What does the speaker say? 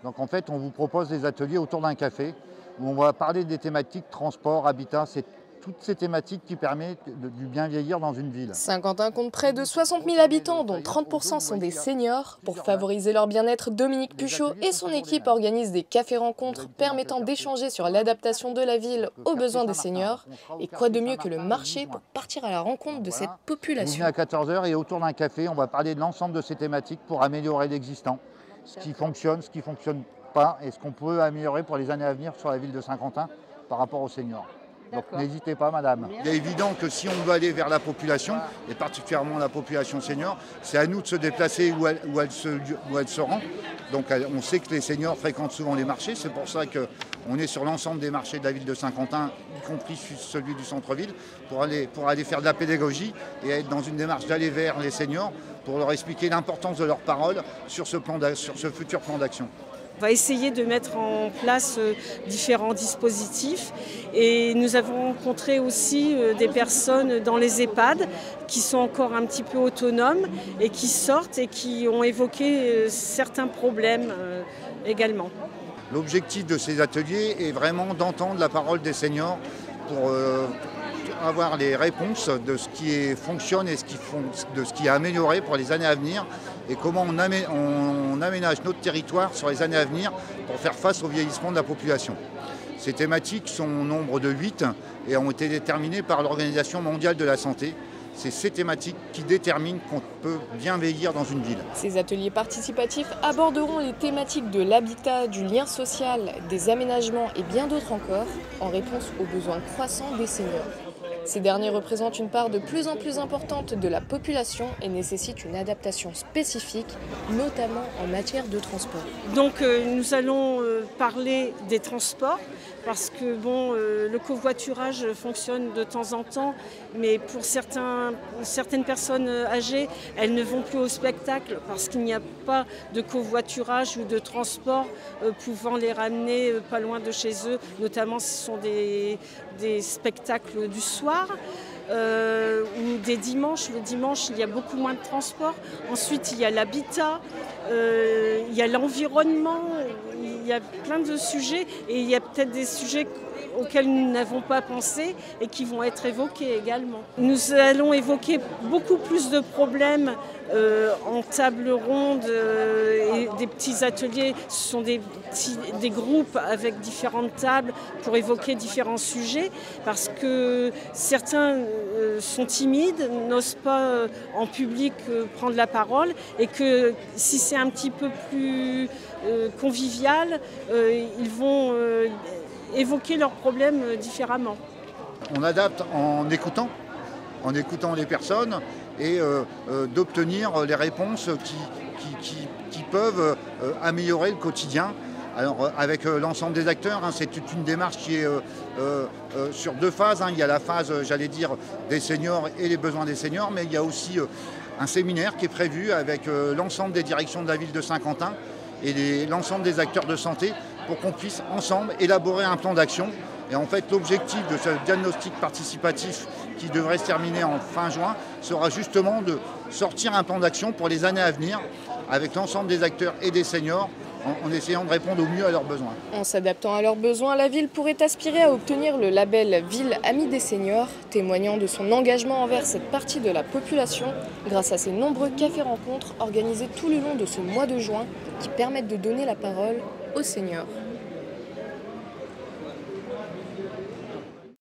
Donc en fait, on vous propose des ateliers autour d'un café où on va parler des thématiques transport, habitat, c'est toutes ces thématiques qui permettent du bien vieillir dans une ville. Saint-Quentin compte près de 60 000 habitants, dont 30% sont des seniors. Pour favoriser leur bien-être, Dominique Puchot et son équipe organisent des cafés-rencontres permettant d'échanger sur l'adaptation de la ville aux besoins des seniors. Et quoi de mieux que le marché pour partir à la rencontre de cette Vous population. venez à 14 h et autour d'un café, on va parler de l'ensemble de ces thématiques pour améliorer l'existant, ce qui fonctionne pas et ce qu'on peut améliorer pour les années à venir sur la ville de Saint-Quentin par rapport aux seniors. Donc n'hésitez pas, madame. Il est évident que si on veut aller vers la population, et particulièrement la population senior, c'est à nous de se déplacer où elle se rend. Donc on sait que les seniors fréquentent souvent les marchés, c'est pour ça qu'on est sur l'ensemble des marchés de la ville de Saint-Quentin, y compris celui du centre-ville, pour aller faire de la pédagogie et être dans une démarche d'aller vers les seniors pour leur expliquer l'importance de leurs paroles sur ce futur plan d'action. On va essayer de mettre en place différents dispositifs et nous avons rencontré aussi des personnes dans les EHPAD qui sont encore un petit peu autonomes et qui sortent et qui ont évoqué certains problèmes également. L'objectif de ces ateliers est vraiment d'entendre la parole des seniors pour avoir les réponses de ce qui fonctionne et de ce qui est amélioré pour les années à venir et comment on aménage notre territoire sur les années à venir pour faire face au vieillissement de la population. Ces thématiques sont au nombre de 8 et ont été déterminées par l'Organisation mondiale de la santé. C'est ces thématiques qui déterminent qu'on peut bien vieillir dans une ville. Ces ateliers participatifs aborderont les thématiques de l'habitat, du lien social, des aménagements et bien d'autres encore, en réponse aux besoins croissants des seniors. Ces derniers représentent une part de plus en plus importante de la population et nécessitent une adaptation spécifique, notamment en matière de transport. Donc nous allons parler des transports parce que le covoiturage fonctionne de temps en temps, mais pour certaines personnes âgées, elles ne vont plus au spectacle parce qu'il n'y a pas de covoiturage ou de transport pouvant les ramener pas loin de chez eux, notamment si ce sont des spectacles du soir. Ou des dimanches. Le dimanche, il y a beaucoup moins de transport. Ensuite, il y a l'habitat, il y a l'environnement, il y a plein de sujets. Et il y a peut-être des sujets auxquels nous n'avons pas pensé et qui vont être évoqués également. Nous allons évoquer beaucoup plus de problèmes en table ronde et des petits ateliers. Ce sont des groupes avec différentes tables pour évoquer différents sujets parce que certains sont timides, n'osent pas en public prendre la parole et que si c'est un petit peu plus convivial, ils vont évoquer leurs problèmes différemment. On adapte en écoutant les personnes et d'obtenir les réponses qui peuvent améliorer le quotidien. Alors avec l'ensemble des acteurs, c'est toute une démarche qui est sur 2 phases. Il y a la phase, des seniors et les besoins des seniors, mais il y a aussi un séminaire qui est prévu avec l'ensemble des directions de la ville de Saint-Quentin et l'ensemble des acteurs de santé pour qu'on puisse ensemble élaborer un plan d'action. Et en fait, l'objectif de ce diagnostic participatif qui devrait se terminer en fin juin sera justement de sortir un plan d'action pour les années à venir avec l'ensemble des acteurs et des seniors en essayant de répondre au mieux à leurs besoins. En s'adaptant à leurs besoins, la ville pourrait aspirer à obtenir le label Ville Amie des Seniors, témoignant de son engagement envers cette partie de la population grâce à ces nombreux cafés-rencontres organisés tout le long de ce mois de juin qui permettent de donner la parole aux seniors.